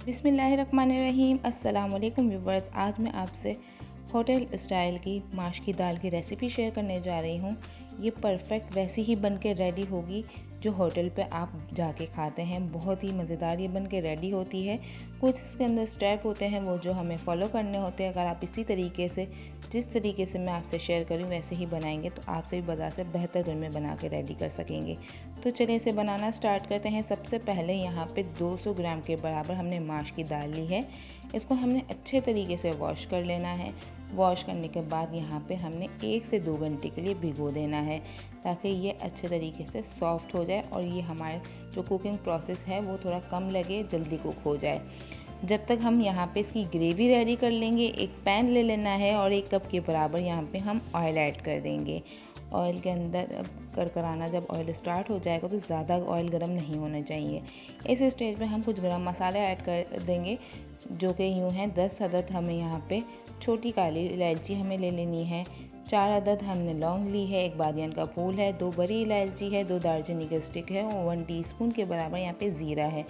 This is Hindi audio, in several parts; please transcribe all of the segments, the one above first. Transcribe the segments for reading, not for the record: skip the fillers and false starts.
बिस्मिल्लाहिर्रहमानिर्रहीम। अस्सलाम वालेकुम व्यूवर्स। आज मैं आपसे होटल स्टाइल की माश की दाल की रेसिपी शेयर करने जा रही हूँ। ये परफेक्ट वैसी ही बन के रेडी होगी जो होटल पे आप जाके खाते हैं। बहुत ही मज़ेदार ये बन के रेडी होती है। कुछ इसके अंदर स्टेप होते हैं वो जो हमें फॉलो करने होते हैं। अगर आप इसी तरीके से जिस तरीके से मैं आपसे शेयर करूँ वैसे ही बनाएंगे तो आपसे भी बाजार से बेहतर घर में बना के रेडी कर सकेंगे। तो चलिए इसे बनाना स्टार्ट करते हैं। सबसे पहले यहाँ पे 200 ग्राम के बराबर हमने माश की दाल ली है। इसको हमने अच्छे तरीके से वॉश कर लेना है। वॉश करने के बाद यहाँ पे हमने 1 से 2 घंटे के लिए भिगो देना है ताकि ये अच्छे तरीके से सॉफ्ट हो जाए और ये हमारे जो कुकिंग प्रोसेस है वो थोड़ा कम लगे, जल्दी कुक हो जाए। जब तक हम यहाँ पे इसकी ग्रेवी रेडी कर लेंगे, एक पैन ले लेना है और 1 कप के बराबर यहाँ पे हम ऑयल ऐड कर देंगे। ऑयल के अंदर करकराना जब ऑयल स्टार्ट हो जाएगा तो ज़्यादा ऑयल गर्म नहीं होना चाहिए। इस स्टेज में हम कुछ गरम मसाले ऐड कर देंगे जो कि यूँ हैं 10 अदद हमें यहाँ पे छोटी काली इलायची हमें ले लेनी है, 4 अदद हमने लौंग ली है, 1 बादियान का फूल है, 2 बड़ी इलायची है, 2 दालचीनी के स्टिक है और 1 टीस्पून के बराबर यहाँ पे ज़ीरा है।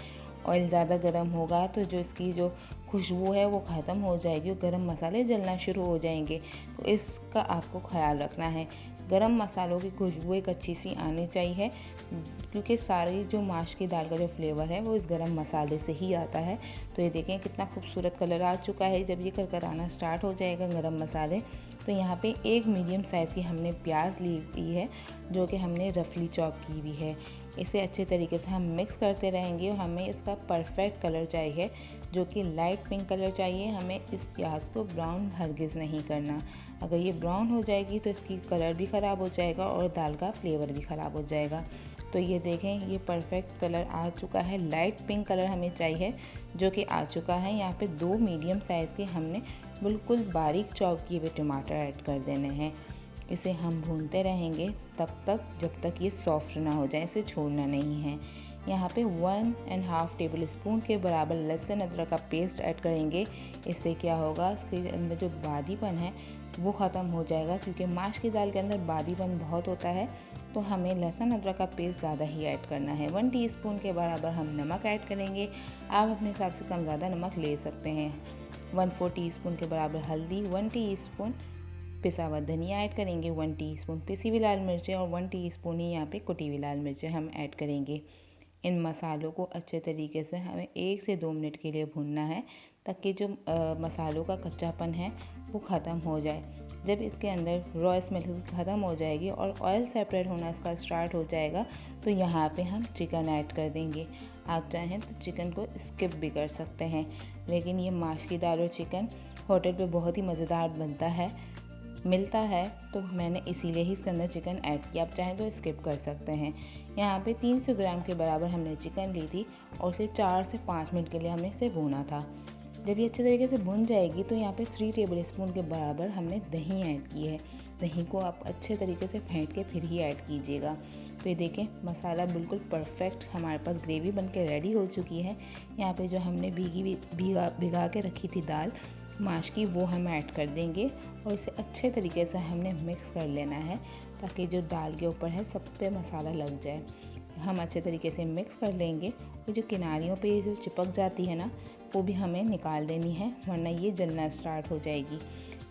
ऑयल ज़्यादा गर्म होगा तो जो इसकी जो खुशबू है वो ख़त्म हो जाएगी और गरम मसाले जलना शुरू हो जाएंगे। तो इसका आपको ख्याल रखना है। गरम मसालों की खुशबू एक अच्छी सी आनी चाहिए क्योंकि सारी जो माश की दाल का जो फ्लेवर है वो इस गरम मसाले से ही आता है। तो ये देखें कितना खूबसूरत कलर आ चुका है। जब ये करकराना स्टार्ट हो जाएगा गरम मसाले तो यहाँ पे 1 मीडियम साइज़ की हमने प्याज ली हुई है जो कि हमने रफली चॉप की हुई है। इसे अच्छे तरीके से हम मिक्स करते रहेंगे और हमें इसका परफेक्ट कलर चाहिए जो कि लाइट पिंक कलर चाहिए। हमें इस प्याज को ब्राउन हरगिज़ नहीं करना। अगर ये ब्राउन हो जाएगी तो इसकी कलर भी ख़राब हो जाएगा और दाल का फ्लेवर भी ख़राब हो जाएगा। तो ये देखें ये परफेक्ट कलर आ चुका है। लाइट पिंक कलर हमें चाहिए जो कि आ चुका है। यहाँ पे 2 मीडियम साइज़ के हमने बिल्कुल बारीक चॉप किए हुए टमाटर ऐड कर देने हैं। इसे हम भूनते रहेंगे तब तक जब तक ये सॉफ्ट ना हो जाए, इसे छोड़ना नहीं है। यहाँ पे 1.5 टेबल स्पून के बराबर लहसुन अदरक का पेस्ट ऐड करेंगे। इससे क्या होगा, इसके अंदर जो बादीपन है वो ख़त्म हो जाएगा क्योंकि माश की दाल के अंदर बादीपन बहुत होता है। तो हमें लहसुन अदरक का पेस्ट ज़्यादा ही ऐड करना है। 1 टीस्पून के बराबर हम नमक ऐड करेंगे। आप अपने हिसाब से कम ज़्यादा नमक ले सकते हैं। 1/4 टीस्पून के बराबर हल्दी, 1 टीस्पून पिसा हुआ धनिया ऐड करेंगे, 1 टीस्पून पिसी हुई लाल मिर्चें और 1 टीस्पून ही यहाँ पे कुटी हुई लाल मिर्चें हम ऐड करेंगे। इन मसालों को अच्छे तरीके से हमें 1 से 2 मिनट के लिए भूनना है ताकि जो मसालों का कच्चापन है वो ख़त्म हो जाए। जब इसके अंदर रॉ स्मेल ख़त्म हो जाएगी और ऑयल सेपरेट होना इसका स्टार्ट हो जाएगा तो यहाँ पे हम चिकन ऐड कर देंगे। आप चाहें तो चिकन को स्किप भी कर सकते हैं, लेकिन ये माश की दाल और चिकन होटल पे बहुत ही मज़ेदार बनता है, मिलता है, तो मैंने इसीलिए ही इसके अंदर चिकन ऐड किया। आप चाहें तो स्किप कर सकते हैं। यहाँ पे 300 ग्राम के बराबर हमने चिकन ली थी और इसे 4 से 5 मिनट के लिए हमने इसे भूना था। जब ये अच्छे तरीके से भुन जाएगी तो यहाँ पे 3 टेबल स्पून के बराबर हमने दही ऐड की है। दही को आप अच्छे तरीके से फेंट के फिर ही ऐड कीजिएगा। तो ये देखें मसाला बिल्कुल परफेक्ट हमारे पास ग्रेवी बन के रेडी हो चुकी है। यहाँ पे जो हमने भिगा के रखी थी दाल माश की वो हम ऐड कर देंगे और इसे अच्छे तरीके से हमने मिक्स कर लेना है ताकि जो दाल के ऊपर है सब पे मसाला लग जाए। हम अच्छे तरीके से मिक्स कर लेंगे और जो किनारियों पे जो चिपक जाती है ना वो भी हमें निकाल देनी है वरना ये जलना स्टार्ट हो जाएगी।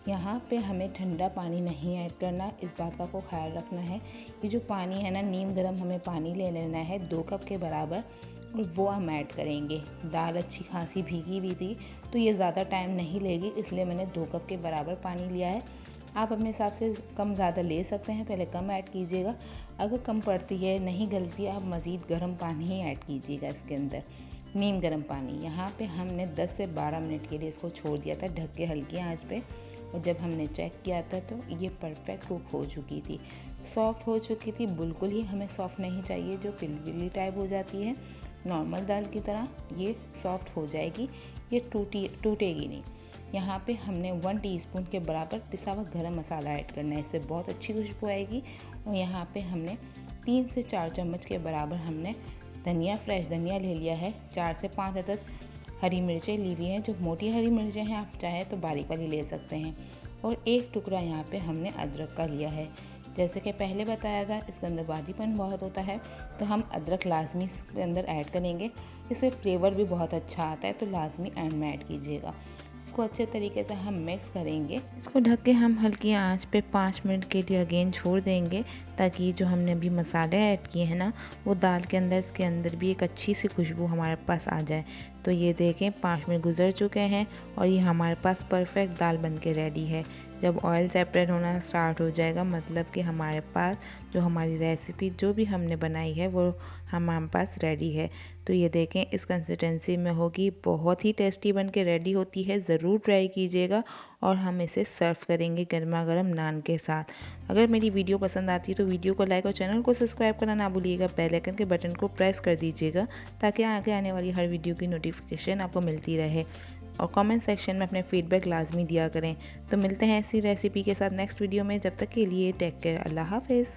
यहाँ पे हमें ठंडा पानी नहीं ऐड करना, इस बात का को ख्याल रखना है। ये जो पानी है ना नीम गर्म हमें पानी ले लेना है 2 कप के बराबर और वो हम ऐड करेंगे। दाल अच्छी खासी भीगी हुई थी तो ये ज़्यादा टाइम नहीं लेगी, इसलिए मैंने 2 कप के बराबर पानी लिया है। आप अपने हिसाब से कम ज़्यादा ले सकते हैं, पहले कम ऐड कीजिएगा। अगर कम पड़ती है नहीं गलती है आप मज़ीद गर्म पानी ही ऐड कीजिएगा इसके अंदर, नीम गर्म पानी। यहाँ पे हमने 10 से 12 मिनट के लिए इसको छोड़ दिया था ढक के हल्की आंच पे और जब हमने चेक किया था तो ये परफेक्ट कुक हो चुकी थी, सॉफ्ट हो चुकी थी। बिल्कुल ही हमें सॉफ्ट नहीं चाहिए जो पिलपिली टाइप हो जाती है नॉर्मल दाल की तरह, ये सॉफ्ट हो जाएगी, ये टूटेगी नहीं। यहाँ पे हमने 1 टीस्पून के बराबर पिसा हुआ गरम मसाला ऐड करना है, इससे बहुत अच्छी खुशबू आएगी। और यहाँ पे हमने 3 से 4 चम्मच के बराबर हमने धनिया, फ्रेश धनिया ले लिया है। 4 से 5 अदद हरी मिर्चें ली हुई हैं, जो मोटी हरी मिर्चें हैं आप चाहे तो बारीक वाली ले सकते हैं। और 1 टुकड़ा यहाँ पे हमने अदरक का लिया है। जैसे कि पहले बताया था, इसके अंदर वादीपन बहुत होता है, तो हम अदरक लाजमी इसके अंदर ऐड करेंगे। इससे फ्लेवर भी बहुत अच्छा आता है, तो लाजमी एंड में ऐड कीजिएगा। इसको अच्छे तरीके से हम मिक्स करेंगे। इसको ढक के हम हल्की आंच पे 5 मिनट के लिए अगेन छोड़ देंगे, ताकि जो हमने अभी मसाले ऐड किए हैं ना, वो दाल के अंदर, इसके अंदर भी एक अच्छी सी खुशबू हमारे पास आ जाए। तो ये देखें 5 मिनट गुजर चुके हैं और ये हमारे पास परफेक्ट दाल बन के रेडी है। जब ऑयल सेपरेट होना स्टार्ट हो जाएगा, मतलब कि हमारे पास जो हमारी रेसिपी जो भी हमने बनाई है वो हमारे पास रेडी है। तो ये देखें इस कंसिस्टेंसी में होगी, बहुत ही टेस्टी बन के रेडी होती है। ज़रूर ट्राई कीजिएगा और हम इसे सर्व करेंगे गर्मा गर्म नान के साथ। अगर मेरी वीडियो पसंद आती है तो वीडियो को लाइक और चैनल को सब्सक्राइब करना ना भूलिएगा। बेल आइकन के बटन को प्रेस कर दीजिएगा ताकि आगे आने वाली हर वीडियो की नोटिफिकेशन आपको मिलती रहे। और कमेंट सेक्शन में अपने फीडबैक लाजमी दिया करें। तो मिलते हैं ऐसी रेसिपी के साथ नेक्स्ट वीडियो में। जब तक के लिए टेक केयर, अल्लाह हाफिज़।